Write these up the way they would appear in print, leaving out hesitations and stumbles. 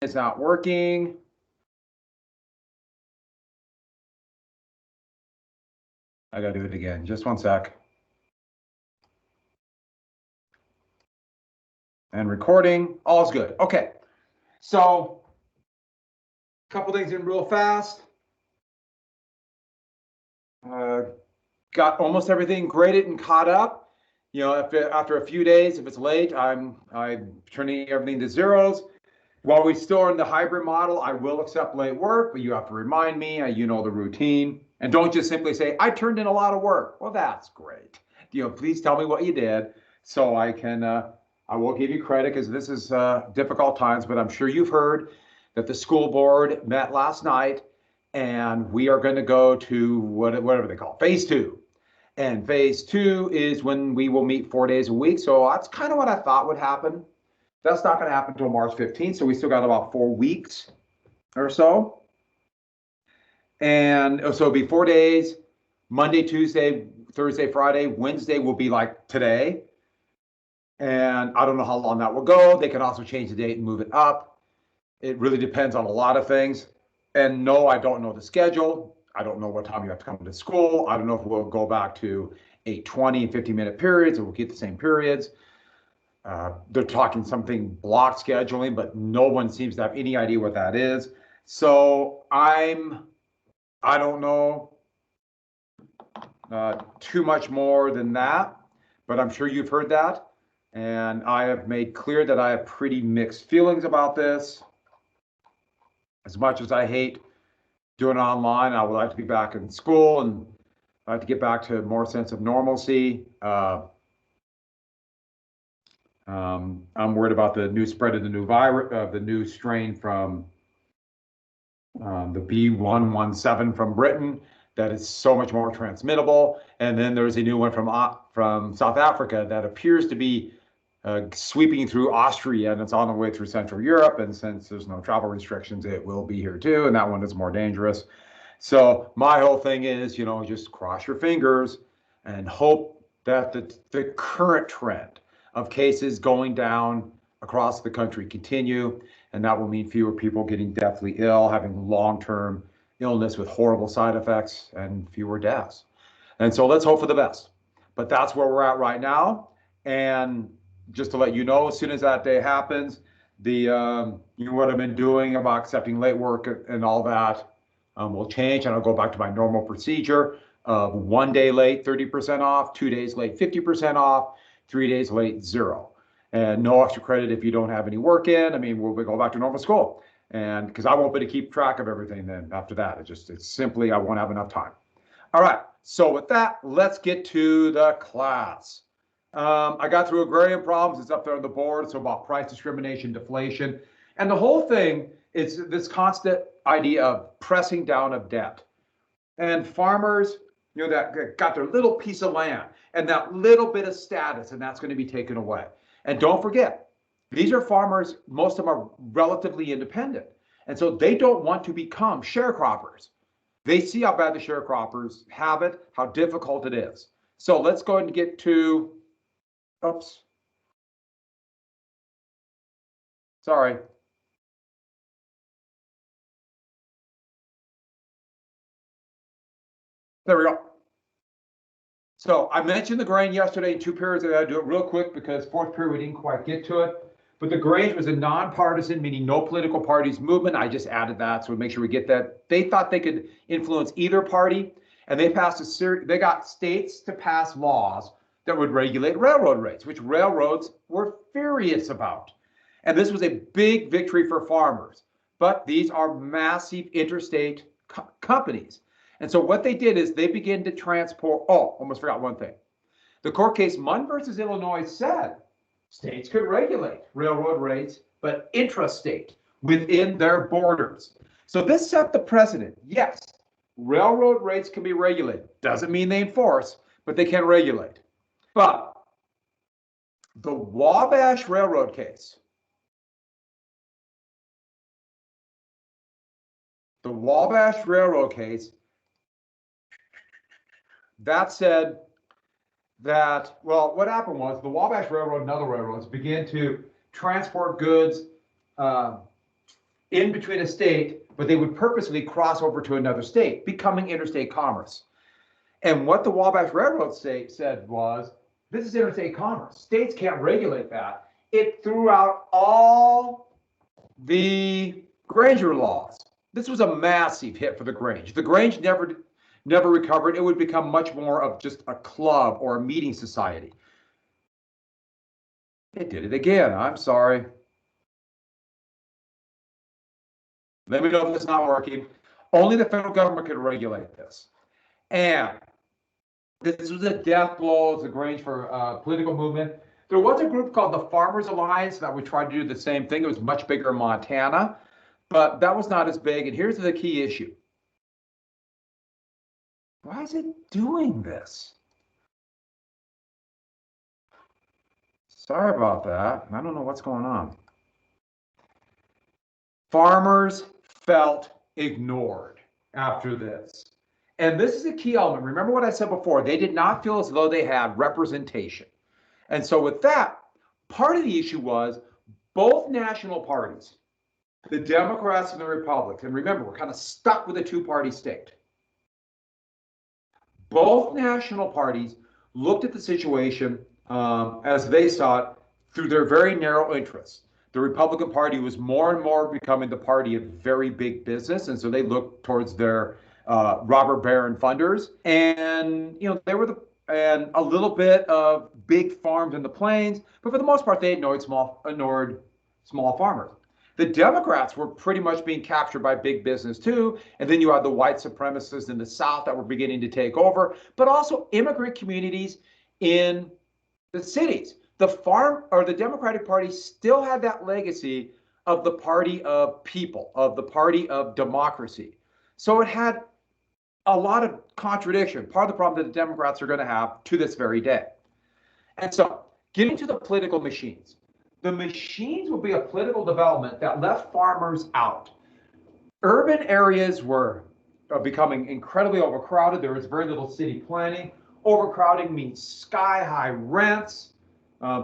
is not working. I gotta do it again. Just one sec. And recording, all's good. Okay, so a couple things in real fast. Got almost everything graded and caught up. You know, after a few days, if it's late, I'm turning everything to zeros. While we're still in the hybrid model, I will accept late work, but you have to remind me. You know the routine, and don't just simply say I turned in a lot of work. Well, that's great. You know, please tell me what you did so I can. I will give you credit because this is difficult times, but I'm sure you've heard that the school board met last night, and we are going to go to whatever they call phase 2. And phase 2 is when we will meet 4 days a week. So that's kind of what I thought would happen. That's not going to happen until March 15th. So we still got about 4 weeks or so. And so it'll be 4 days, Monday, Tuesday, Thursday, Friday. Wednesday will be like today. And I don't know how long that will go. They can also change the date and move it up. It really depends on a lot of things. And no, I don't know the schedule. I don't know what time you have to come to school. I don't know if we'll go back to 20 and 50-minute periods or we'll keep the same periods. They're talking something block scheduling, but no one seems to have any idea what that is. So I don't know too much more than that, but I'm sure you've heard that. And I have made clear that I have pretty mixed feelings about this. As much as I hate doing it online, I would like to be back in school and I'd like to get back to a more sense of normalcy. I'm worried about the new spread of the new virus, the new strain from the B117 from Britain that is so much more transmittable. And then there's a new one from South Africa that appears to be sweeping through Austria, and it's on the way through Central Europe. And since there's no travel restrictions, it will be here too. And that one is more dangerous. So my whole thing is, you know, just cross your fingers and hope that the current trend of cases going down across the country continue. And that will mean fewer people getting deathly ill, having long-term illness with horrible side effects, and fewer deaths. And so let's hope for the best. But that's where we're at right now. And just to let you know, as soon as that day happens, you know what I've been doing about accepting late work and all that will change, and I'll go back to my normal procedure of 1 day late, 30% off, 2 days late, 50% off, 3 days late, 0. And no extra credit if you don't have any work in. I mean, we'll go back to normal school. And because I won't be able to keep track of everything then after that. It's simply, I won't have enough time. All right, so with that, let's get to the class. I got through agrarian problems. It's up there on the board. So about price discrimination, deflation. And the whole thing is this constant idea of pressing down of debt. And farmers, you know, that got their little piece of land and that little bit of status, and that's going to be taken away. And don't forget, these are farmers, most of them are relatively independent. And so they don't want to become sharecroppers. They see how bad the sharecroppers have it, how difficult it is. So let's go ahead and get to, oops. Sorry. There we go. So I mentioned the grain yesterday in 2 periods. I got to do it real quick because 4th period we didn't quite get to it. But the Grange was a nonpartisan, meaning no political parties movement. I just added that, so we make sure we get that. They thought they could influence either party, and they passed they got states to pass laws that would regulate railroad rates, which railroads were furious about. And this was a big victory for farmers. But these are massive interstate companies. And so what they did is they began to transport, oh, almost forgot one thing. The court case Munn versus Illinois said states could regulate railroad rates, but intrastate, within their borders. So this set the precedent. Yes, railroad rates can be regulated. Doesn't mean they enforce, but they can regulate. But the Wabash Railroad case, that said that, well, what happened was the Wabash Railroad and other railroads began to transport goods in between a state, but they would purposely cross over to another state, becoming interstate commerce. And what the Wabash Railroad said was, this is interstate commerce. States can't regulate that. It threw out all the Granger laws. This was a massive hit for the Grange. The Grange never recovered. It would become much more of just a club or a meeting society. It did it again. I'm sorry. Let me know if it's not working. Only the federal government could regulate this. And this was a death blow to the Grange for political movement. There was a group called the Farmers Alliance that would try to do the same thing. It was much bigger in Montana, but that was not as big. And here's the key issue. Why is it doing this? Sorry about that. I don't know what's going on. Farmers felt ignored after this. And this is a key element. Remember what I said before, they did not feel as though they had representation. And so with that, part of the issue was both national parties, the Democrats and the Republicans, and remember, we're kind of stuck with a two-party state. Both national parties looked at the situation as they saw it through their very narrow interests. The Republican Party was more and more becoming the party of very big business, and so they looked towards their robber baron funders, and they were and a little bit of big farms in the plains, but for the most part, they ignored small farmers. The Democrats were pretty much being captured by big business too, and then you had the white supremacists in the South that were beginning to take over, but also immigrant communities in the cities. The Democratic Party still had that legacy of the party of people, of the party of democracy. So it had a lot of contradiction, part of the problem that the Democrats are going to have to this very day. And so getting to the political machines. The machines will be a political development that left farmers out. Urban areas were becoming incredibly overcrowded. There was very little city planning. Overcrowding means sky-high rents.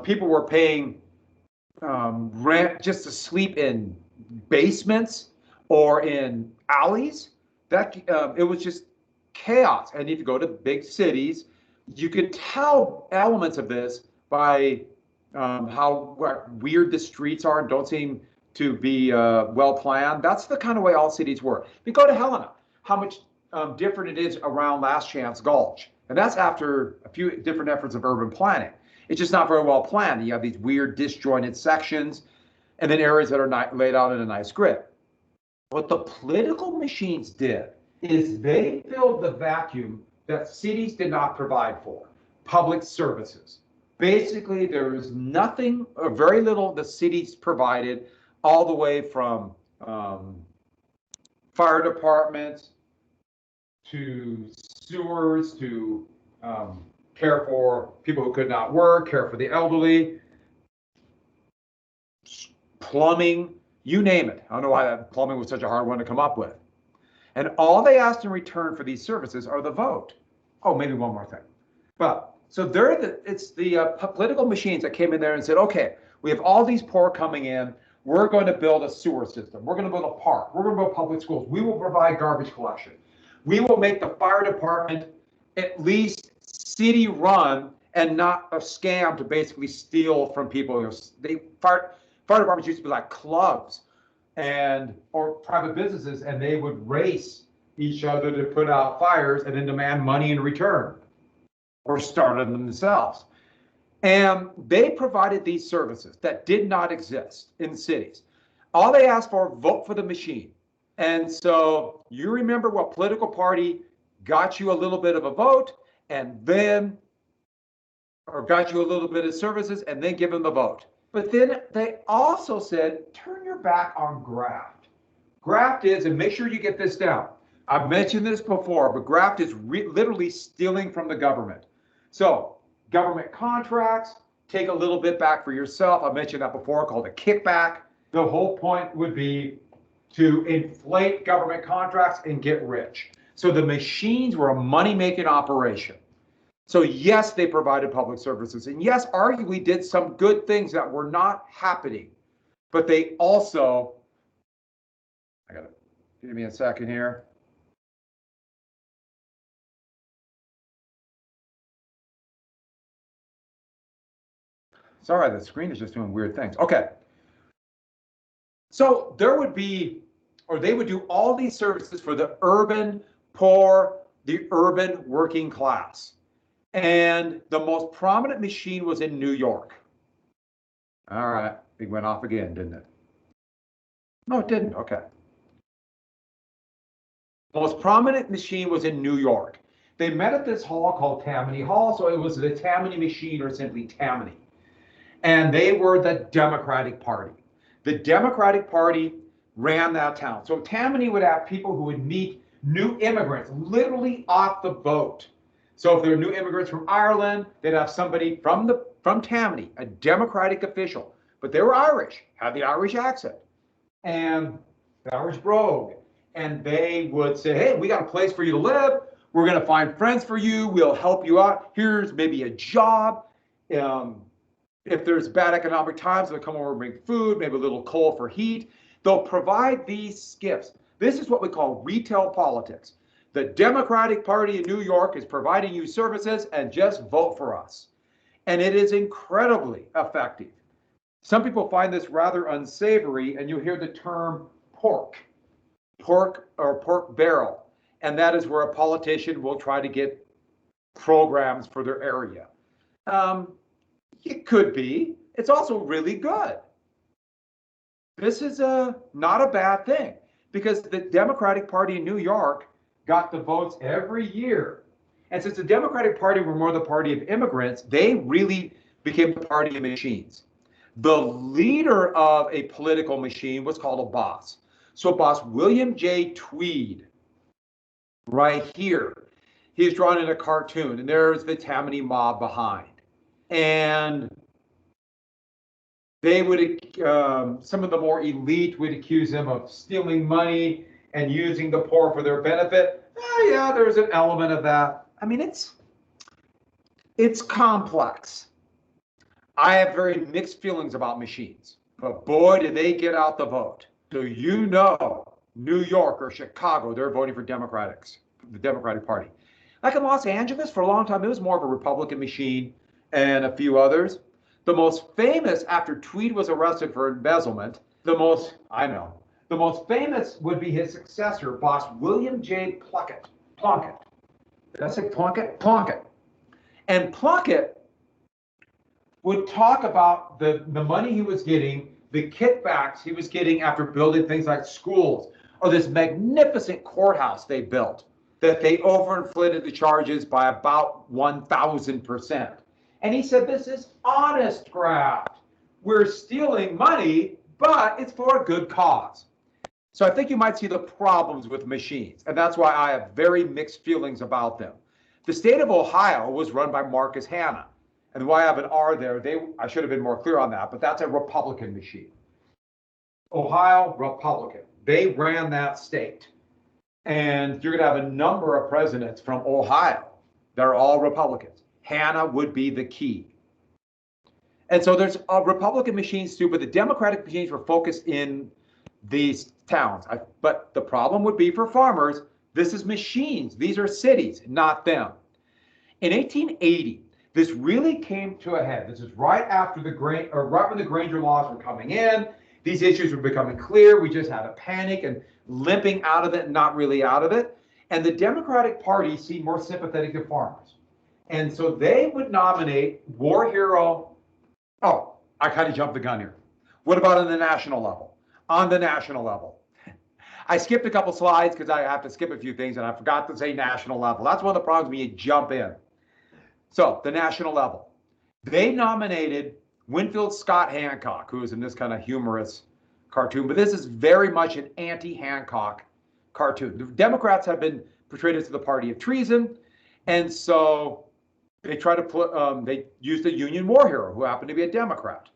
People were paying rent just to sleep in basements or in alleys. It was just chaos. And if you go to big cities, you could tell elements of this by how weird the streets are and don't seem to be well planned. That's the kind of way all cities were. If you go to Helena, how much different it is around Last Chance Gulch. And that's after a few different efforts of urban planning. It's just not very well planned. You have these weird disjointed sections and then areas that are laid out in a nice grid. What the political machines did is they filled the vacuum that cities did not provide for, public services. Basically, there was nothing, or very little, the cities provided, all the way from fire departments to sewers to care for people who could not work, care for the elderly, plumbing, you name it. I don't know why that plumbing was such a hard one to come up with. And all they asked in return for these services are the vote. Oh, maybe one more thing. But so it's the political machines that came in there and said, okay, we have all these poor coming in. We're going to build a sewer system. We're going to build a park. We're going to build public schools. We will provide garbage collection. We will make the fire department at least city run and not a scam to basically steal from people. Fire departments used to be like clubs or private businesses, and they would race each other to put out fires and then demand money in return or start them themselves. And they provided these services that did not exist in cities. All they asked for, vote for the machine. And so you remember what political party got you a little bit of a vote and then, or got you a little bit of services and then give them the vote. But then they also said, turn your back on graft. Graft is, and make sure you get this down. I've mentioned this before, but graft is literally stealing from the government. So government contracts, take a little bit back for yourself. I mentioned that before, called a kickback. The whole point would be to inflate government contracts and get rich. So the machines were a money-making operation. So yes, they provided public services. And yes, arguably did some good things that were not happening. But they also Give me a second here. Sorry, the screen is just doing weird things. Okay. So there would be, or they would do all these services for the urban poor, the urban working class. And the most prominent machine was in New York. All right, it went off again, didn't it? No, it didn't. Okay. The most prominent machine was in New York. They met at this hall called Tammany Hall, so it was the Tammany Machine, or simply Tammany. And they were the Democratic Party. The Democratic Party ran that town. So Tammany would have people who would meet new immigrants literally off the boat. So if there were new immigrants from Ireland, they'd have somebody from Tammany, a Democratic official, but they were Irish, had the Irish accent, and the Irish brogue. And they would say, hey, we got a place for you to live. We're going to find friends for you. We'll help you out. Here's maybe a job. If there's bad economic times, they'll come over and bring food, maybe a little coal for heat. They'll provide these gifts. This is what we call retail politics. The Democratic Party in New York is providing you services, and just vote for us. And it is incredibly effective. Some people find this rather unsavory, and you'll hear the term pork or pork barrel. And that is where a politician will try to get programs for their area. It could be. It's also really good. This is not a bad thing, because the Democratic Party in New York got the votes every year. And since the Democratic Party were more the party of immigrants, they really became the party of machines. The leader of a political machine was called a boss. So boss William J. Tweed, right here, he's drawn in a cartoon, and there's the Tammany mob behind. And they would, some of the more elite would accuse him of stealing money and using the poor for their benefit. Yeah, there's an element of that. I mean, it's complex. I have very mixed feelings about machines, but boy, did they get out the vote. So you know, New York or Chicago, they're voting for Democrats, the Democratic Party. Like in Los Angeles, for a long time, it was more of a Republican machine and a few others. The most famous, after Tweed was arrested for embezzlement, the most famous would be his successor, boss William J. Plunkett. Did I say Plunkett? Plunkett. And Plunkett would talk about the money he was getting, the kickbacks he was getting after building things like schools, or this magnificent courthouse they built, that they overinflated the charges by about 1,000%. And he said, this is honest graft. We're stealing money, but it's for a good cause. So I think you might see the problems with machines, and that's why I have very mixed feelings about them. The state of Ohio was run by Marcus Hanna. And why I have an R there, I should have been more clear on that, but that's a Republican machine. Ohio, Republican. They ran that state. And you're going to have a number of presidents from Ohio that are all Republicans. Hanna would be the key. And so there's Republican machines too, but the Democratic machines were focused in these towns. But the problem would be for farmers, this is machines. These are cities, not them. In 1880, this really came to a head. This is right after right when the Granger laws were coming in. These issues were becoming clear. We just had a panic and limping out of it and not really out of it. And the Democratic Party seemed more sympathetic to farmers. And so they would nominate war hero. Oh, I kind of jumped the gun here. What about on the national level? On the national level. I skipped a couple slides because I have to skip a few things, and I forgot to say national level. That's one of the problems when you jump in. So the national level. They nominated Winfield Scott Hancock, who is in this kind of humorous cartoon, but this is very much an anti-Hancock cartoon. The Democrats have been portrayed as the party of treason, and so they try to put, they used a Union war hero who happened to be a Democrat.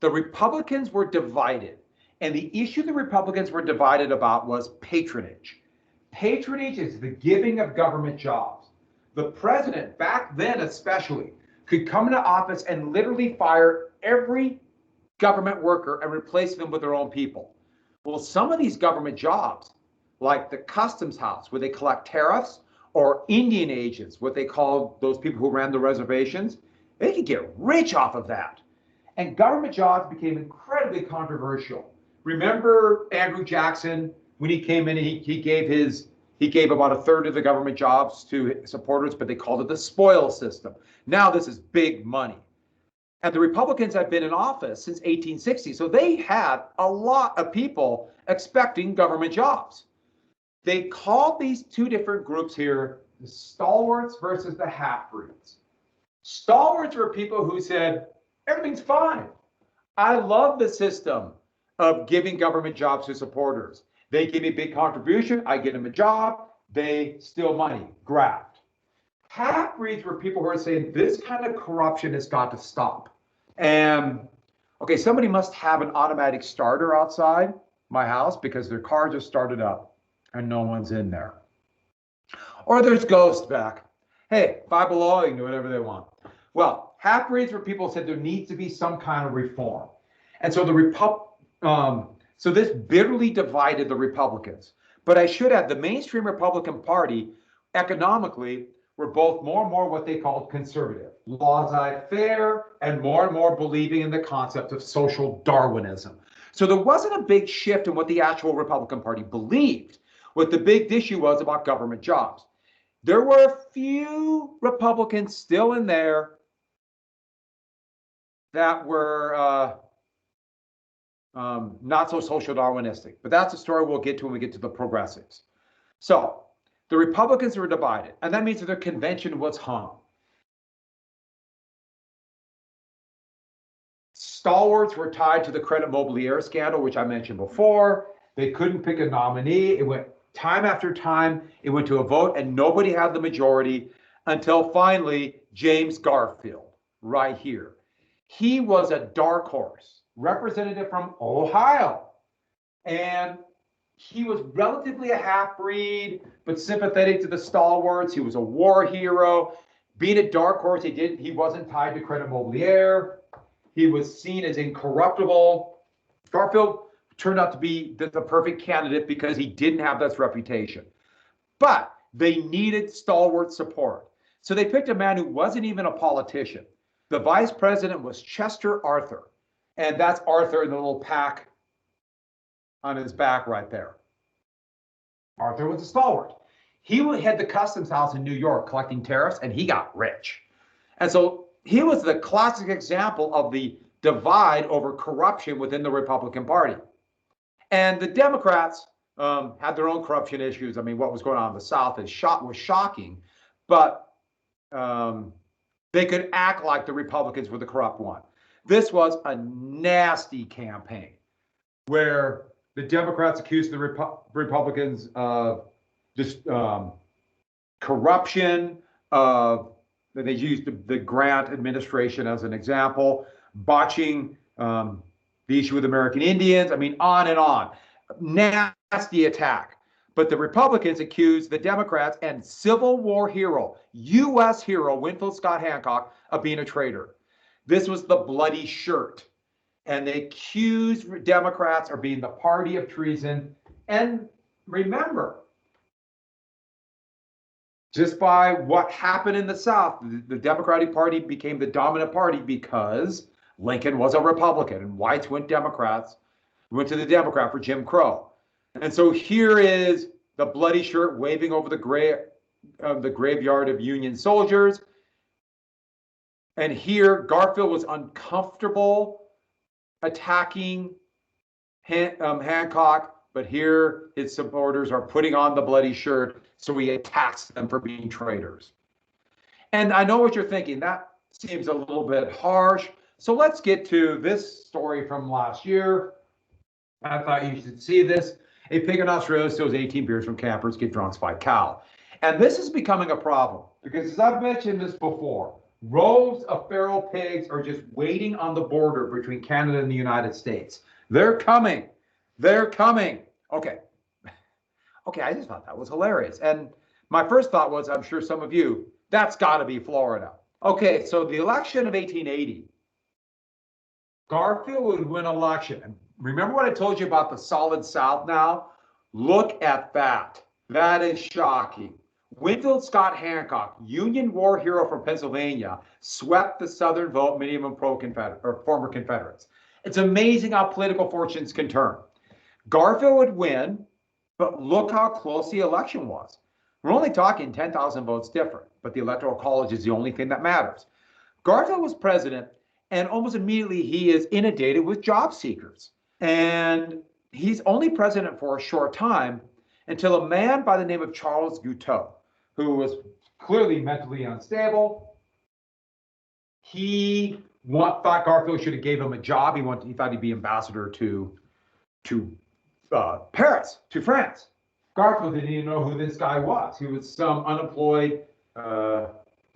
The Republicans were divided, and the issue the Republicans were divided about was patronage. Patronage is the giving of government jobs. The president, back then especially, could come into office and literally fire every government worker and replace them with their own people. Well, some of these government jobs, like the customs house, where they collect tariffs, or Indian agents, what they call those people who ran the reservations, they could get rich off of that. And government jobs became incredibly controversial. Remember Andrew Jackson, when he came in, he gave about a third of the government jobs to supporters, but they called it the spoil system. Now this is big money. And the Republicans had been in office since 1860, so they had a lot of people expecting government jobs. They called these two different groups here the stalwarts versus the half-breeds. Stalwarts were people who said, everything's fine. I love the system of giving government jobs to supporters. They give me a big contribution, I get them a job, they steal money, graft. Half-breeds were people who are saying, this kind of corruption has got to stop. And, okay, somebody must have an automatic starter outside my house because their car just started up and no one's in there. Or there's ghosts back. Hey, Five Below, you can do whatever they want. Well, half-breeds were people who said there needs to be some kind of reform. And so so this bitterly divided the Republicans. But I should add, the mainstream Republican Party, economically, were both more and more what they called conservative, laissez-faire, and more believing in the concept of social Darwinism. So there wasn't a big shift in what the actual Republican Party believed. What the big issue was about government jobs. There were a few Republicans still in there that were not so social Darwinistic, but that's a story we'll get to when we get to the progressives. So the Republicans were divided, and that means that their convention was hung. Stalwarts were tied to the Credit Mobilier scandal, which I mentioned before. They couldn't pick a nominee. It went time after time. It went to a vote, and nobody had the majority until finally James Garfield, right here. He was a dark horse, representative from Ohio. And he was relatively a half-breed, but sympathetic to the stalwarts. He was a war hero. Being a dark horse, he wasn't tied to Credit Mobilier. He was seen as incorruptible. Garfield turned out to be the perfect candidate because he didn't have this reputation. But they needed stalwart support. So they picked a man who wasn't even a politician. The vice president was Chester Arthur. And that's Arthur in the little pack on his back right there. Arthur was a stalwart. He had the customs house in New York collecting tariffs, and he got rich. And so he was the classic example of the divide over corruption within the Republican Party. And the Democrats had their own corruption issues. I mean, what was going on in the South was shocking, but they could act like the Republicans were the corrupt one. This was a nasty campaign where the Democrats accused the Republicans of just corruption, they used the Grant administration as an example, botching the issue with American Indians. I mean, on and on. Nasty attack. But the Republicans accused the Democrats and Civil War hero, U.S. hero, Winfield Scott Hancock, of being a traitor. This was the bloody shirt. And they accused Democrats of being the party of treason. And remember, just by what happened in the South, the Democratic Party became the dominant party because Lincoln was a Republican and whites went to the Democrat for Jim Crow. And so here is the bloody shirt waving over the graveyard of Union soldiers. And here Garfield was uncomfortable attacking Hancock, but here his supporters are putting on the bloody shirt, so he attacks them for being traitors. And I know what you're thinking, that seems a little bit harsh. So let's get to this story from last year. I thought you should see this. A pig in Australia steals 18 beers from campers, get drunk by cow. And this is becoming a problem because, as I've mentioned this before, rows of feral pigs are just waiting on the border between Canada and the United States. They're coming. They're coming. Okay. Okay, I just thought that was hilarious. And my first thought was, I'm sure some of you, that's got to be Florida. Okay, so the election of 1880 Garfield would win election. And remember what I told you about the Solid South now? Look at that. That is shocking. Winfield Scott Hancock, Union war hero from Pennsylvania, swept the Southern vote, many of them pro-Confederate or former Confederates. It's amazing how political fortunes can turn. Garfield would win, but look how close the election was. We're only talking 10,000 votes different, but the Electoral College is the only thing that matters. Garfield was president, and almost immediately he is inundated with job seekers. And he's only president for a short time until a man by the name of Charles Guiteau, who was clearly mentally unstable. He thought Garfield should have gave him a job. He thought he'd be ambassador to Paris, to France. Garfield didn't even know who this guy was. He was some unemployed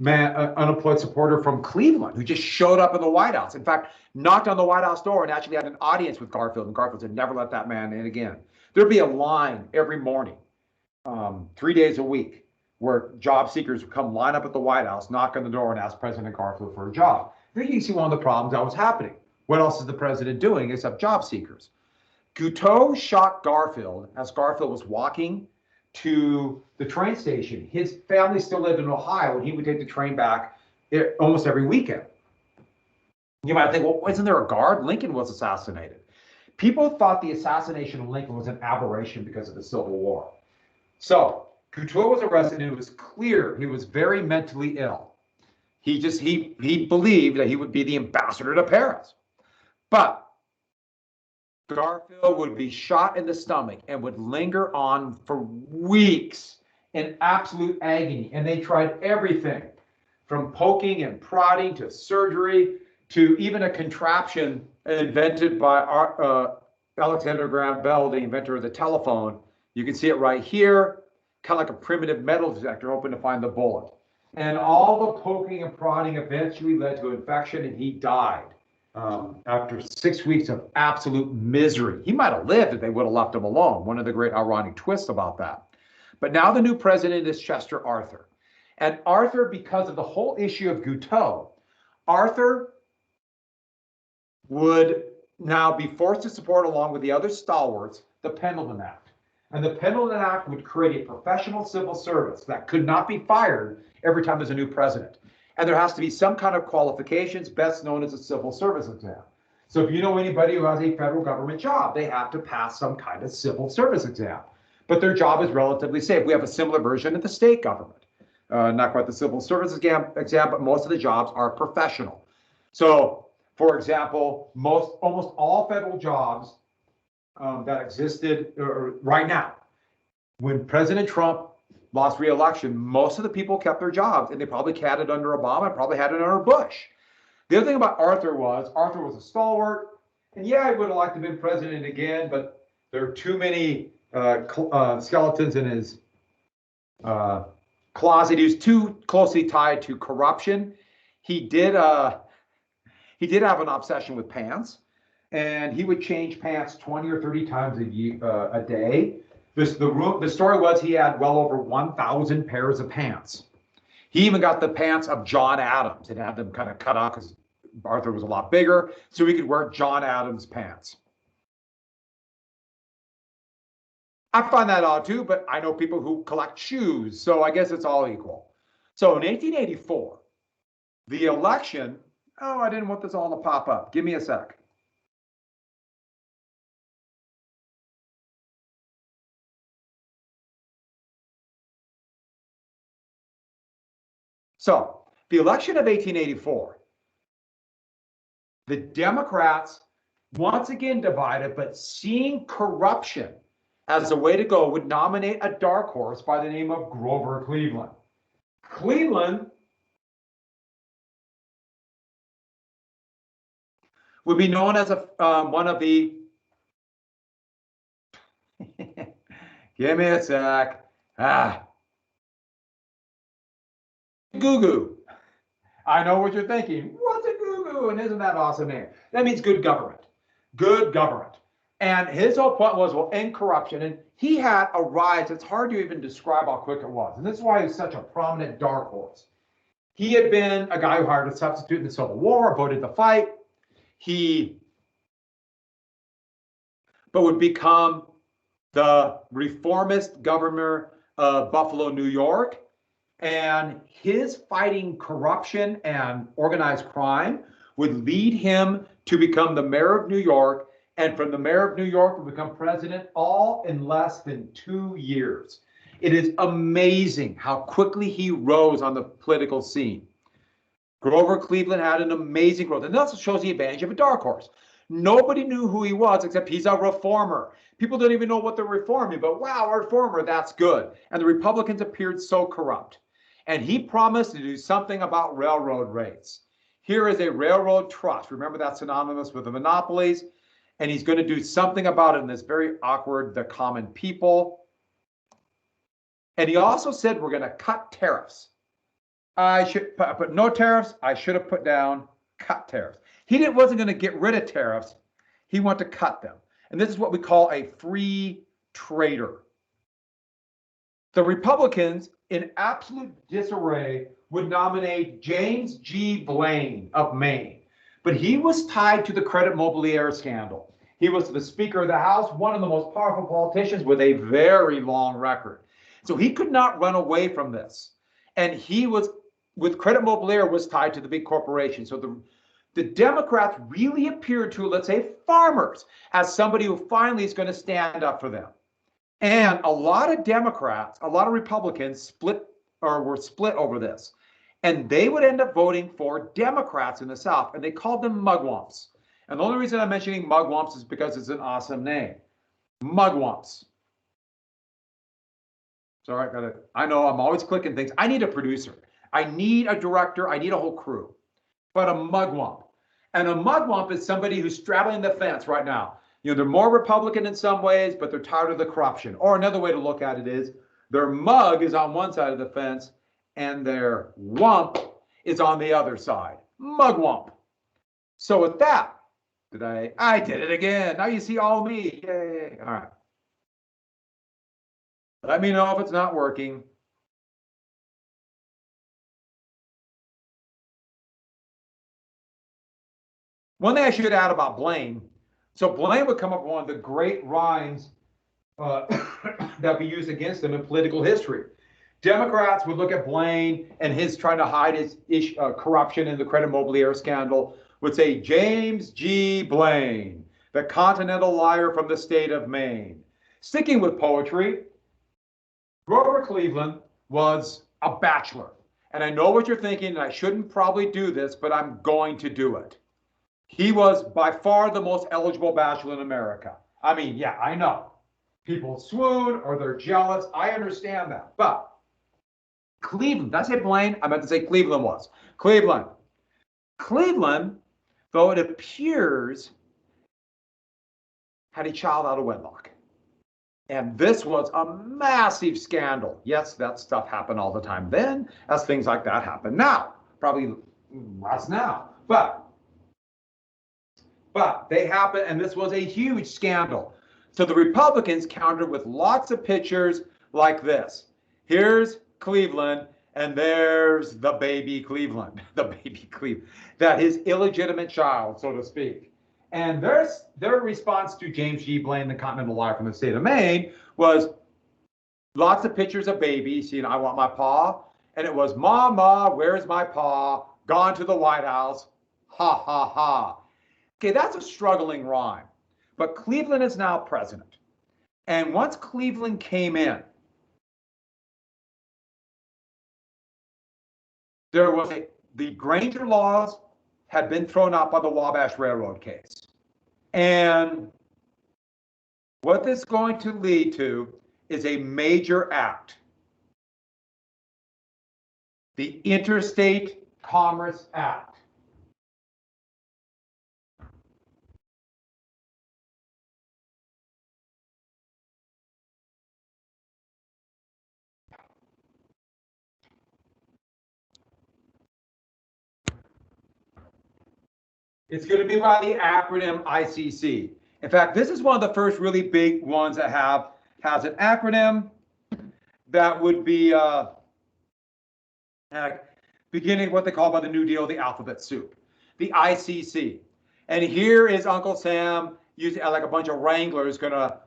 unemployed supporter from Cleveland who just showed up in the White House. In fact, knocked on the White House door and actually had an audience with Garfield. And Garfield said, never let that man in again. There'd be a line every morning, 3 days a week, where job seekers would come line up at the White House, knock on the door, and ask President Garfield for a job. I think you see one of the problems that was happening. What else is the president doing except job seekers? Guiteau shot Garfield as Garfield was walking to the train station. His family still lived in Ohio, and he would take the train back almost every weekend. You might think, well, isn't there a guard? Lincoln was assassinated. People thought the assassination of Lincoln was an aberration because of the Civil War. So Guiteau was arrested, and it was clear he was very mentally ill. He believed that he would be the ambassador to Paris. But Garfield would be shot in the stomach and would linger on for weeks in absolute agony. And they tried everything from poking and prodding to surgery to even a contraption invented by Alexander Graham Bell, the inventor of the telephone. You can see it right here, kind of like a primitive metal detector, hoping to find the bullet. And all the poking and prodding eventually led to infection, and he died after 6 weeks of absolute misery. He might have lived if they would have left him alone. One of the great ironic twists about that. But now the new president is Chester Arthur. And Arthur, because of the whole issue of Guiteau, Arthur would now be forced to support, along with the other stalwarts, the Pendleton Act. And the Pendleton Act would create a professional civil service that could not be fired every time there's a new president. And there has to be some kind of qualifications, best known as a civil service exam. So if you know anybody who has a federal government job, they have to pass some kind of civil service exam. But their job is relatively safe. We have a similar version of the state government. Not quite the civil service exam, but most of the jobs are professional. So, for example, almost all federal jobs that existed right now, when President Trump lost re-election, most of the people kept their jobs, and they probably had it under Obama and probably had it under Bush. The other thing about Arthur was a stalwart, and yeah, he would have liked to have been president again, but there are too many skeletons in his closet. He was too closely tied to corruption. He did have an obsession with pants, and he would change pants 20 or 30 times a day. The story was he had well over 1,000 pairs of pants. He even got the pants of John Adams and had them kind of cut off because Arthur was a lot bigger, so he could wear John Adams pants. I find that odd too, but I know people who collect shoes, so I guess it's all equal. So in 1884, the election, I didn't want this all to pop up. Give me a sec. So the election of 1884, the Democrats, once again divided, but seeing corruption as a way to go, would nominate a dark horse by the name of Grover Cleveland. Cleveland would be known as one of the, give me a sec, Goo-goo. I know what you're thinking. What's a goo-goo? And isn't that awesome name? That means good government. Good government. And his whole point was, well, end corruption. And he had a rise. It's hard to even describe how quick it was. And this is why he's such a prominent dark horse. He had been a guy who hired a substitute in the Civil War, voted to fight. He but would become the reformist governor of Buffalo, New York. And his fighting corruption and organized crime would lead him to become the mayor of New York. And from the mayor of New York to become president, all in less than 2 years. It is amazing how quickly he rose on the political scene. Grover Cleveland had an amazing growth. And that also shows the advantage of a dark horse. Nobody knew who he was except he's a reformer. People don't even know what they're reforming, but wow, a reformer, that's good. And the Republicans appeared so corrupt. And he promised to do something about railroad rates. Here is a railroad trust. Remember, that's synonymous with the monopolies. And he's going to do something about it in this very awkward, the common people. And he also said, we're going to cut tariffs. I should put no tariffs. I should have put down cut tariffs. He wasn't going to get rid of tariffs. He wanted to cut them. And this is what we call a free trader. The Republicans, in absolute disarray, would nominate James G. Blaine of Maine. But he was tied to the Credit Mobilier scandal. He was the Speaker of the House, one of the most powerful politicians with a very long record. So he could not run away from this. And he was, with Credit Mobilier, was tied to the big corporation. So the Democrats really appeared to, let's say, farmers as somebody who finally is going to stand up for them. And a lot of Democrats, a lot of Republicans were split over this. And they would end up voting for Democrats in the South, and they called them mugwumps. And the only reason I'm mentioning mugwumps is because it's an awesome name. Mugwumps. Sorry, I know I'm always clicking things. I need a producer. I need a director. I need a whole crew. But a mugwump. And a mugwump is somebody who's straddling the fence right now. You know, they're more Republican in some ways, but they're tired of the corruption. Or another way to look at it is their mug is on one side of the fence and their wump is on the other side. Mugwump. So with that, I did it again. Now you see all me. Yay. All right. Let me know if it's not working. One thing I should add about Blaine. So Blaine would come up with one of the great rhymes that we use against him in political history. Democrats would look at Blaine and his trying to hide his corruption in the Credit Mobilier scandal, would say, James G. Blaine, the continental liar from the state of Maine. Sticking with poetry, Grover Cleveland was a bachelor. And I know what you're thinking, and I shouldn't probably do this, but I'm going to do it. He was by far the most eligible bachelor in America. I mean, yeah, I know. People swoon or they're jealous. I understand that. But Cleveland, did I say Blaine? I meant to say Cleveland was. Cleveland, though it appears, had a child out of wedlock. And this was a massive scandal. Yes, that stuff happened all the time then, as things like that happen now. Probably less now. But they happen, and this was a huge scandal. So the Republicans countered with lots of pictures like this. Here's Cleveland, and there's the baby Cleveland, that his illegitimate child, so to speak. And their response to James G. Blaine, the continental liar from the state of Maine, was lots of pictures of babies. You know, I want my paw. And it was, Mama, where's my paw? Gone to the White House. Ha, ha, ha. Okay, that's a struggling rhyme. But Cleveland is now president. And once Cleveland came in, there was the Granger laws had been thrown out by the Wabash Railroad case. And what this is going to lead to is a major act. The Interstate Commerce Act. It's going to be by the acronym ICC. In fact, this is one of the first really big ones that has an acronym that would be beginning what they call by the New Deal, the alphabet soup, the ICC. And here is Uncle Sam, like a bunch of wranglers gonna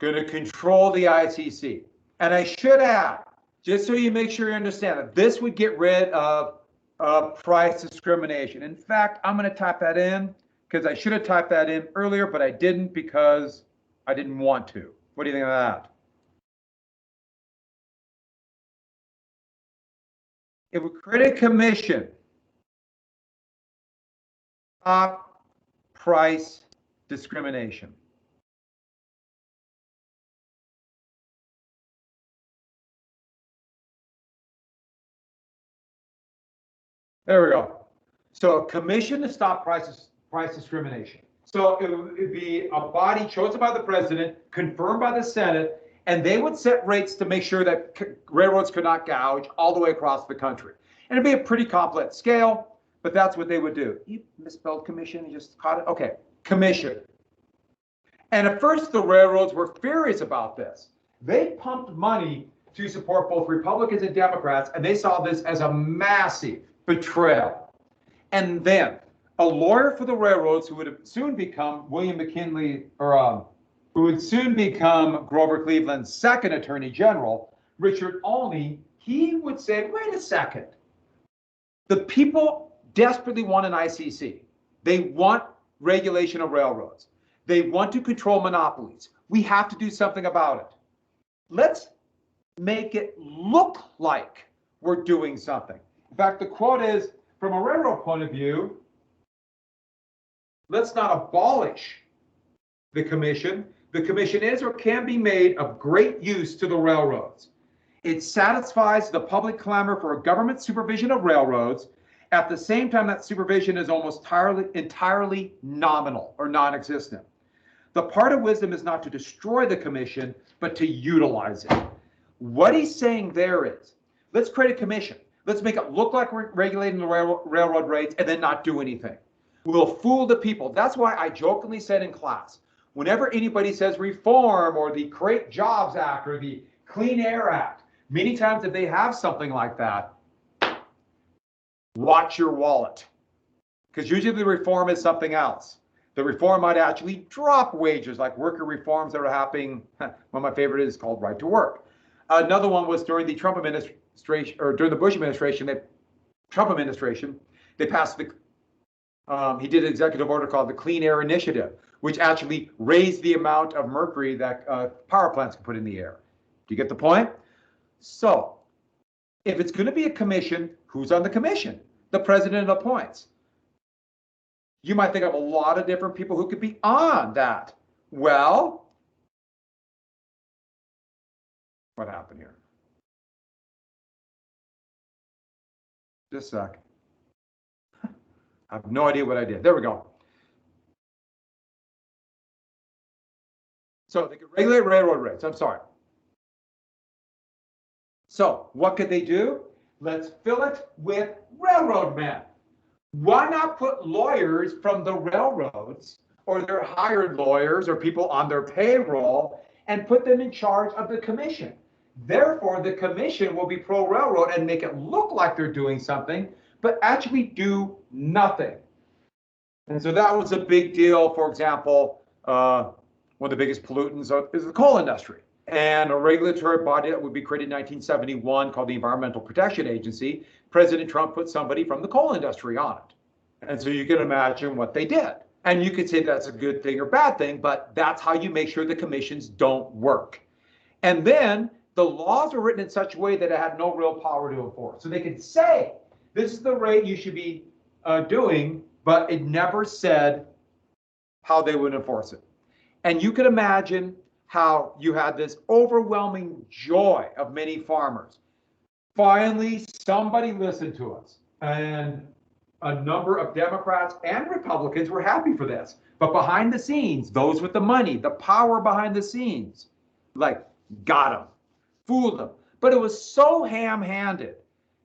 control the ICC. And I should add, just so you make sure you understand that this would get rid of price discrimination. In fact, I'm going to type that in because I should have typed that in earlier, but I didn't because I didn't want to. What do you think of that? It would create a commission. Price discrimination. There we go. So a commission to stop price discrimination. So it would be a body chosen by the president, confirmed by the Senate, and they would set rates to make sure that railroads could not gouge all the way across the country. And it'd be a pretty complex scale, but that's what they would do. You misspelled commission, you just caught it? Okay, commission. And at first the railroads were furious about this. They pumped money to support both Republicans and Democrats, and they saw this as a massive betrayal. And then a lawyer for the railroads who would soon become William McKinley, or who would soon become Grover Cleveland's second attorney general, Richard Olney, he would say, wait a second. The people desperately want an ICC. They want regulation of railroads. They want to control monopolies. We have to do something about it. Let's make it look like we're doing something. In fact, the quote is, from a railroad point of view, let's not abolish the commission. The commission is or can be made of great use to the railroads. It satisfies the public clamor for a government supervision of railroads. At the same time, that supervision is almost entirely nominal or non-existent. The part of wisdom is not to destroy the commission, but to utilize it. What he's saying there is, let's create a commission. Let's make it look like we're regulating the railroad rates and then not do anything. We'll fool the people. That's why I jokingly said in class, whenever anybody says reform or the Create Jobs Act or the Clean Air Act, many times if they have something like that, watch your wallet. Because usually the reform is something else. The reform might actually drop wages, like worker reforms that are happening. One of my favorite is called Right to Work. Another one was during the Trump administration, or during the Bush administration, they passed he did an executive order called the Clean Air Initiative, which actually raised the amount of mercury that power plants can put in the air. Do you get the point? So if it's going to be a commission, who's on the commission? The president appoints. You might think of a lot of different people who could be on that. Well, what happened here? Just a sec. I have no idea what I did. There we go. So they could regulate railroad rates. I'm sorry. So what could they do? Let's fill it with railroad men. Why not put lawyers from the railroads or their hired lawyers or people on their payroll and put them in charge of the commission? Therefore, the commission will be pro-railroad and make it look like they're doing something, but actually do nothing. And so that was a big deal. For example, one of the biggest pollutants is the coal industry. And a regulatory body that would be created in 1971 called the Environmental Protection Agency, President Trump put somebody from the coal industry on it. And so you can imagine what they did. And you could say that's a good thing or bad thing, but that's how you make sure the commissions don't work. And then the laws were written in such a way that it had no real power to enforce. So they could say, this is the rate you should be doing, but it never said how they would enforce it. And you could imagine how you had this overwhelming joy of many farmers. Finally, somebody listened to us. And a number of Democrats and Republicans were happy for this. But behind the scenes, those with the money, the power behind the scenes, like, got them, fooled them. But it was so ham-handed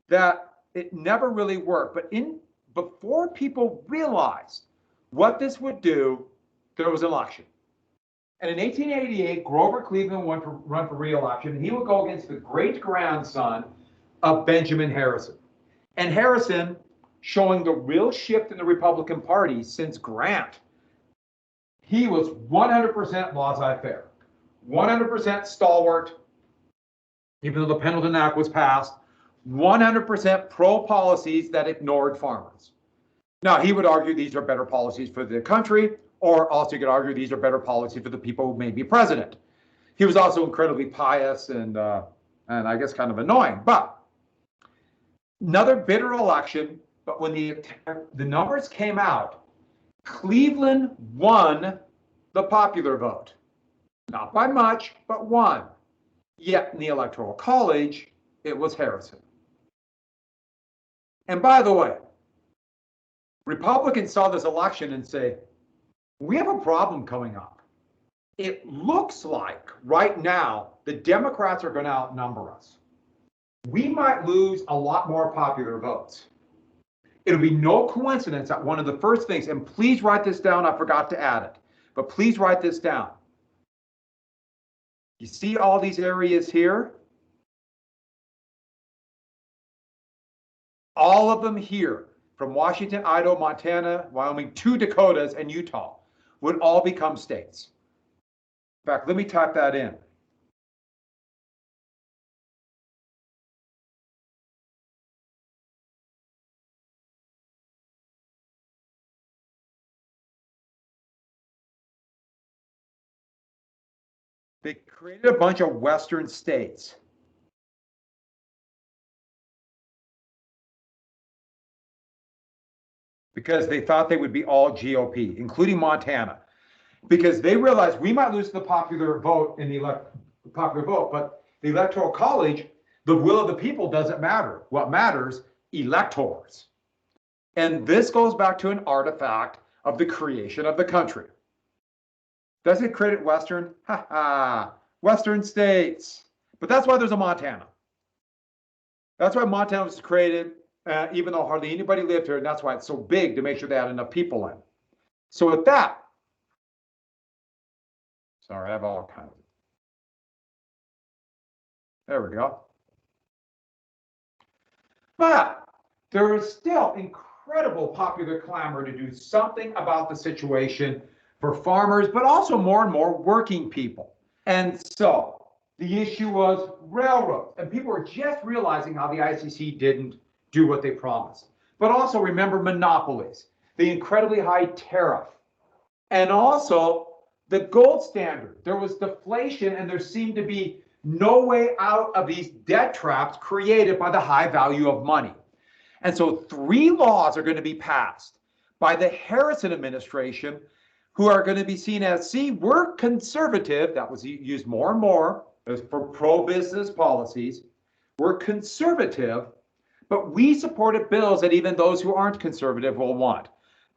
that it never really worked. But before people realized what this would do, there was an election. And in 1888, Grover Cleveland went to run for re-election, and he would go against the great-grandson of Benjamin Harrison. And Harrison showing the real shift in the Republican Party since Grant. He was 100% laissez-faire, 100% stalwart, even though the Pendleton Act was passed, 100% pro-policies that ignored farmers. Now, he would argue these are better policies for the country, or also he could argue these are better policies for the people who made me president. He was also incredibly pious and I guess kind of annoying. But another bitter election, but when the numbers came out, Cleveland won the popular vote. Not by much, but won. Yet in the Electoral College, it was Harrison. And by the way, Republicans saw this election and say, we have a problem coming up. It looks like right now the Democrats are going to outnumber us. We might lose a lot more popular votes. It'll be no coincidence that one of the first things, and please write this down, I forgot to add it, but please write this down. You see all these areas here? All of them here, from Washington, Idaho, Montana, Wyoming, to Dakotas and Utah, would all become states. In fact, let me type that in. They created a bunch of Western states. Because they thought they would be all GOP, including Montana. Because they realized we might lose the popular vote in the popular vote, but the Electoral College, the will of the people doesn't matter. What matters, electors. And this goes back to an artifact of the creation of the country. Does it credit Western? Ha ha, Western states. But that's why there's a Montana. That's why Montana was created, even though hardly anybody lived here, and that's why it's so big to make sure they had enough people in. So with that, sorry, I have all kinds of. There we go. But there is still incredible popular clamor to do something about the situation for farmers, but also more and more working people. And so the issue was railroads, and people were just realizing how the ICC didn't do what they promised. But also remember monopolies, the incredibly high tariff, and also the gold standard. There was deflation, and there seemed to be no way out of these debt traps created by the high value of money. And so 3 laws are going to be passed by the Harrison administration, who are going to be seen as, see, we're conservative. That was used more and more for pro-business policies. We're conservative, but we supported bills that even those who aren't conservative will want.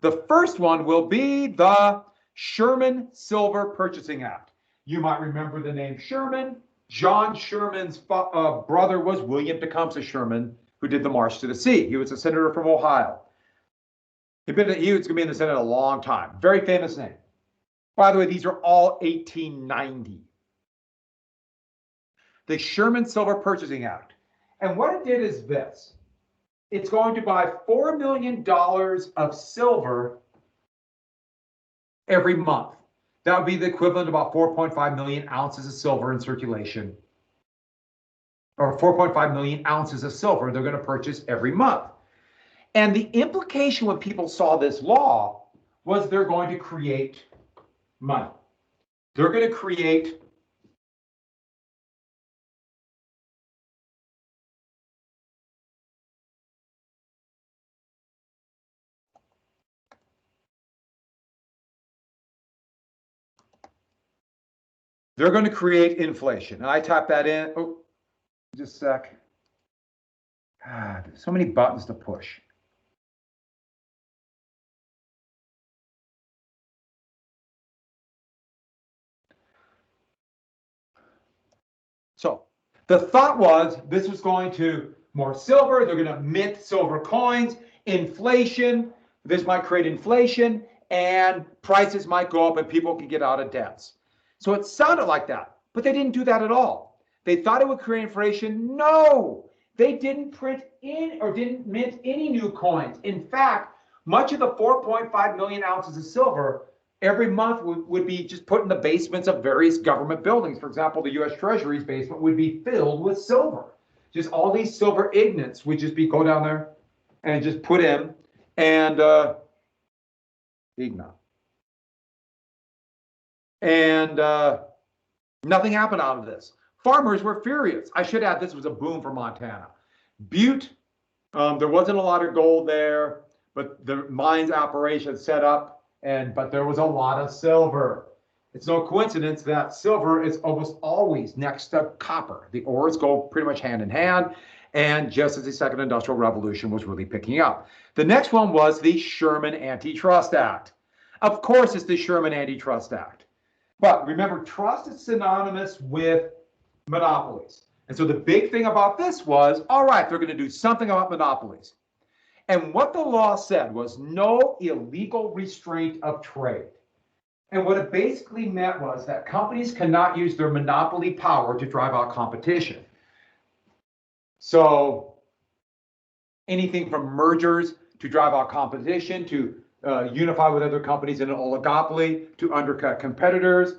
The first one will be the Sherman Silver Purchasing Act. You might remember the name Sherman. John Sherman's brother was William Tecumseh Sherman, who did the March to the Sea. He was a senator from Ohio. He was going to be in the Senate a long time. Very famous name. By the way, these are all 1890. The Sherman Silver Purchasing Act. And what it did is this. It's going to buy $4 million of silver every month. That would be the equivalent of about 4.5 million ounces of silver in circulation. Or 4.5 million ounces of silver they're going to purchase every month. And the implication when people saw this law was they're going to create money. They're going to create inflation. And I type that in. Oh, just a sec. God, so many buttons to push. So the thought was this was going to more silver. They're going to mint silver coins, inflation. This might create inflation and prices might go up and people can get out of debts. So it sounded like that, but they didn't do that at all. They thought it would create inflation. No, they didn't print in or didn't mint any new coins. In fact, much of the 4.5 million ounces of silver every month would be just put in the basements of various government buildings. For example, the U.S. Treasury's basement would be filled with silver. Just all these silver ingots would just be go down there and just put in, and ignat. And nothing happened out of this. Farmers were furious. I should add, this was a boom for Montana. Butte, there wasn't a lot of gold there, but the mines operation set up, but there was a lot of silver. It's no coincidence that silver is almost always next to copper. The ores go pretty much hand in hand, and just as the second industrial revolution was really picking up. The next one was the Sherman Antitrust Act. Of course, it's the Sherman Antitrust Act. But remember, trust is synonymous with monopolies. And so the big thing about this was, all right, they're going to do something about monopolies. And what the law said was no illegal restraint of trade. And what it basically meant was that companies cannot use their monopoly power to drive out competition. So anything from mergers to drive out competition, to unify with other companies in an oligopoly, to undercut competitors,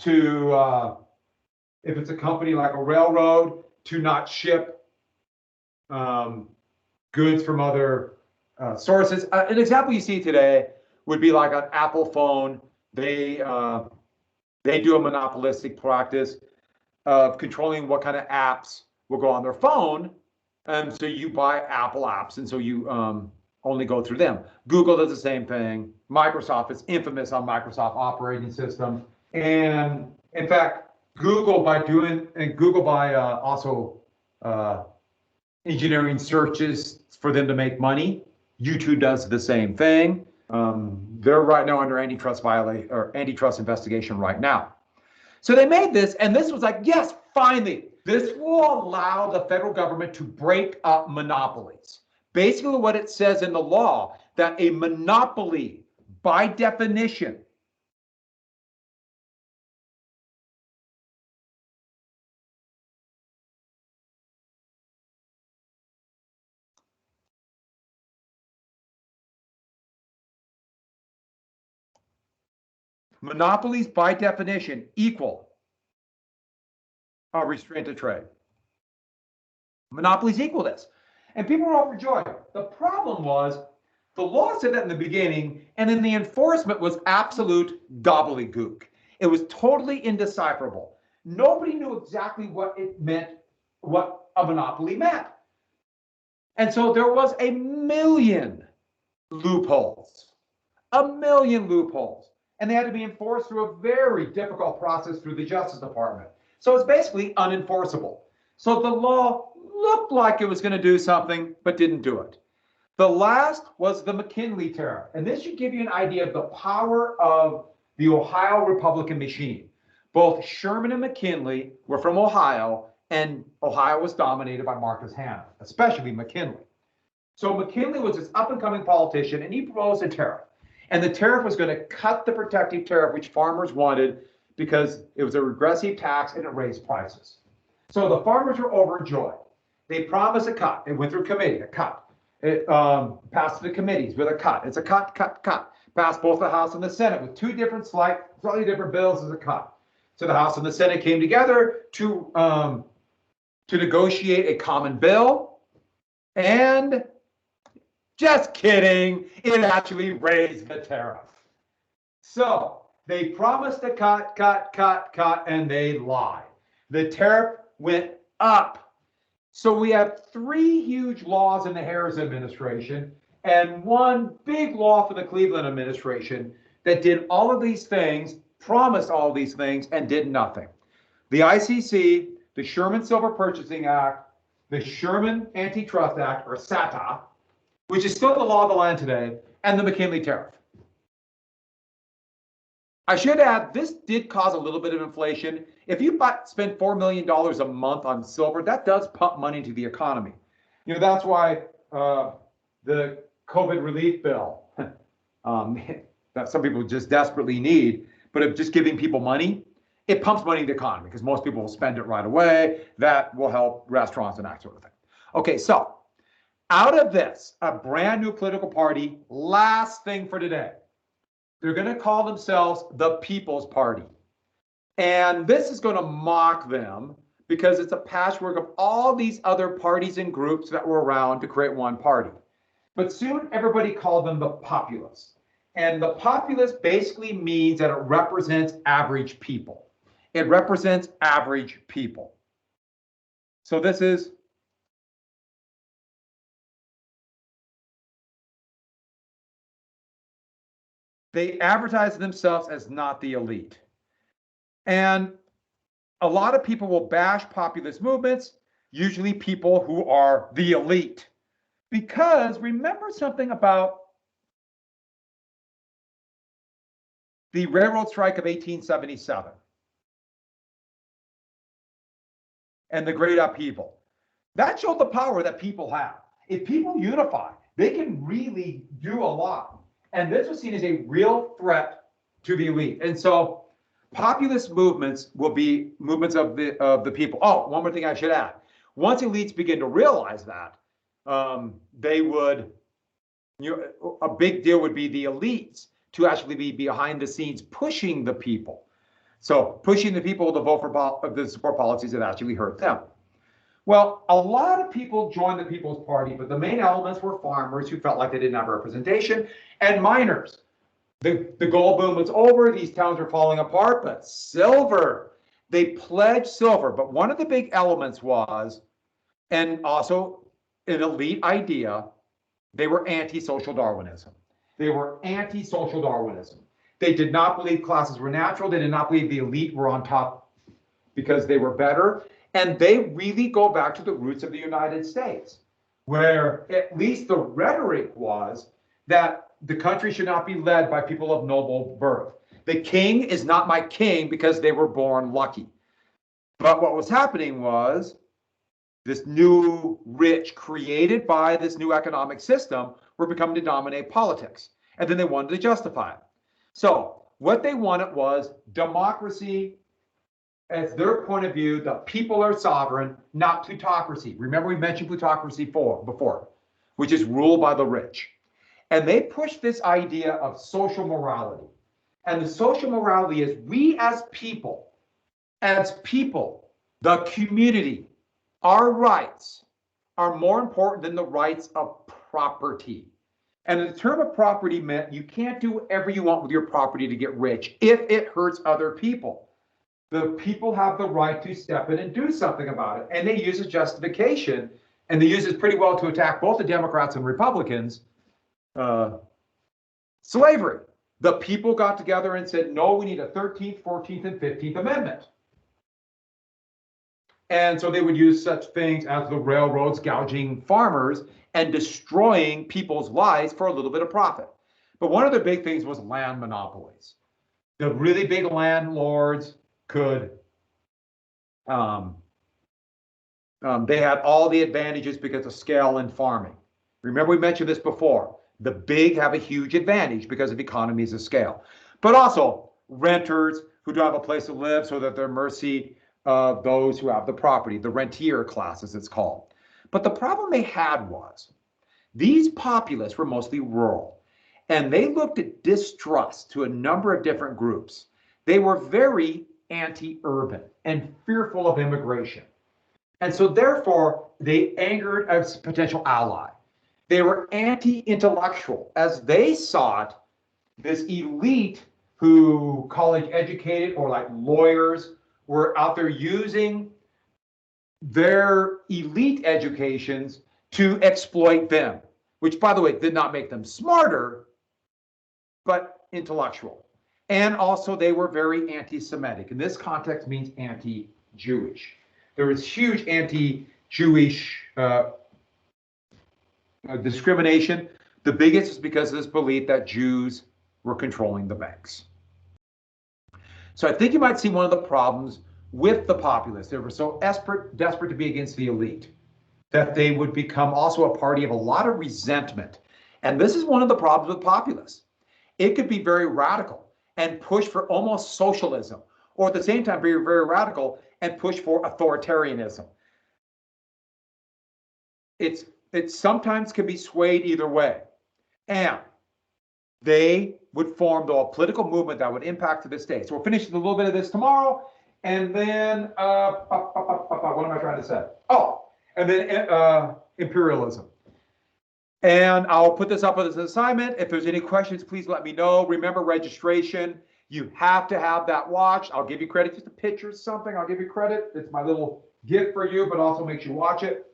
to, if it's a company like a railroad, to not ship goods from other sources. An example you see today would be like an Apple phone. They do a monopolistic practice of controlling what kind of apps will go on their phone. And so you buy Apple apps, and so you only go through them. Google does the same thing. Microsoft is infamous on Microsoft operating system. And in fact, Google by also engineering searches for them to make money. YouTube does the same thing. They're right now under antitrust investigation right now. So they made this, and this was like, yes, finally, this will allow the federal government to break up monopolies. Basically what it says in the law, that a monopoly, by definition, monopolies by definition equal a restraint of trade. Monopolies equal this. And people were overjoyed. The problem was the law said that in the beginning, and then the enforcement was absolute gobbledygook. It was totally indecipherable. Nobody knew exactly what it meant, what a monopoly meant. And so there was a million loopholes, and they had to be enforced through a very difficult process through the Justice Department. So it's basically unenforceable. So the law looked like it was going to do something, but didn't do it. The last was the McKinley tariff. And this should give you an idea of the power of the Ohio Republican machine. Both Sherman and McKinley were from Ohio, and Ohio was dominated by Marcus Hanna, especially McKinley. So McKinley was this up-and-coming politician, and he proposed a tariff. And the tariff was going to cut the protective tariff, which farmers wanted, because it was a regressive tax and it raised prices. So the farmers were overjoyed. They promised a cut. It went through committee, a cut. It passed to the committees with a cut. It's a cut. Passed both the House and the Senate with two different slightly different bills as a cut. So the House and the Senate came together to negotiate a common bill. And just kidding, it actually raised the tariff. So they promised a cut, and they lied. The tariff went up. So we have three huge laws in the Harris administration and one big law for the Cleveland administration that did all of these things, promised all of these things, and did nothing. The ICC, the Sherman Silver Purchasing Act, the Sherman Antitrust Act, or SATA, which is still the law of the land today, and the McKinley tariff. I should add, this did cause a little bit of inflation. If you spend $4 million a month on silver, that does pump money into the economy. You know, that's why the COVID relief bill that some people just desperately need, but of just giving people money, it pumps money into the economy because most people will spend it right away. That will help restaurants and that sort of thing. Okay, so out of this, a brand new political party, last thing for today. They're going to call themselves the People's Party. And this is going to mock them because it's a patchwork of all these other parties and groups that were around to create one party. But soon everybody called them the Populists. And the populist basically means that it represents average people. It represents average people. So this is they advertise themselves as not the elite. And a lot of people will bash populist movements, usually people who are the elite. Because remember something about the railroad strike of 1877 and the great upheaval. That showed the power that people have. If people unify, they can really do a lot. And this was seen as a real threat to the elite. And so populist movements will be movements of the people. Oh, one more thing I should add. Once elites begin to realize that, they would, a big deal would be the elites to actually be behind the scenes pushing the people. So pushing the people to vote for the support policies that actually hurt them. Well, a lot of people joined the People's Party, but the main elements were farmers who felt like they didn't have representation and miners. The gold boom was over. These towns were falling apart, but silver, they pledged silver. But one of the big elements was, and also an elite idea, they were anti-social Darwinism. They were anti-social Darwinism. They did not believe classes were natural. They did not believe the elite were on top because they were better. And they really go back to the roots of the United States, where at least the rhetoric was that the country should not be led by people of noble birth. The king is not my king because they were born lucky. But what was happening was this new rich created by this new economic system were becoming to dominate politics. And then they wanted to justify it. So what they wanted was democracy. As their point of view, the people are sovereign, not plutocracy. Remember, we mentioned plutocracy before, which is ruled by the rich. And they push this idea of social morality. And the social morality is we as people, the community, our rights are more important than the rights of property. And the term of property meant you can't do whatever you want with your property to get rich if it hurts other people. The people have the right to step in and do something about it. And they use a justification, and they use it pretty well to attack both the Democrats and Republicans. Slavery. The people got together and said, no, we need a 13th, 14th, and 15th Amendment. And so they would use such things as the railroads gouging farmers and destroying people's lives for a little bit of profit. But one of the big things was land monopolies. The really big landlords could, they had all the advantages because of scale in farming. Remember, we mentioned this before. The big have a huge advantage because of economies of scale. But also renters who don't have a place to live, so that they're mercy of those who have the property, the rentier class as it's called. But the problem they had was these populists were mostly rural, and they looked at distrust to a number of different groups. They were very anti-urban and fearful of immigration. And so therefore, they angered a potential ally. They were anti-intellectual, as they sought this elite who college educated or like lawyers were out there using their elite educations to exploit them, which, by the way, did not make them smarter, but intellectual. And also they were very anti-Semitic. In this context means anti-Jewish. There was huge anti-Jewish discrimination. The biggest is because of this belief that Jews were controlling the banks. So I think you might see one of the problems with the populists. They were so desperate to be against the elite that they would become also a party of a lot of resentment. And this is one of the problems with populists. It could be very radical and push for almost socialism, or at the same time be very radical and push for authoritarianism. it sometimes can be swayed either way. And they would form the political movement that would impact the state. So we're finishing a little bit of this tomorrow. And then, what am I trying to say? Oh, and then imperialism. And I'll put this up as an assignment. If there's any questions, please let me know. Remember registration. You have to have that watched. I'll give you credit, just a picture of something. I'll give you credit. It's my little gift for you, but also makes you watch it.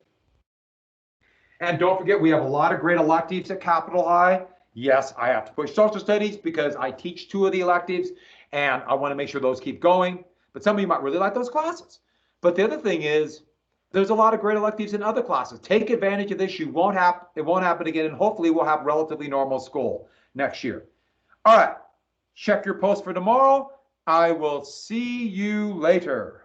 And don't forget, we have a lot of great electives at Capitol High. Yes, I have to push social studies because I teach 2 of the electives, and I want to make sure those keep going. But some of you might really like those classes. But the other thing is, there's a lot of great electives in other classes. Take advantage of this. It won't happen again, and hopefully we'll have relatively normal school next year. All right, check your post for tomorrow. I will see you later.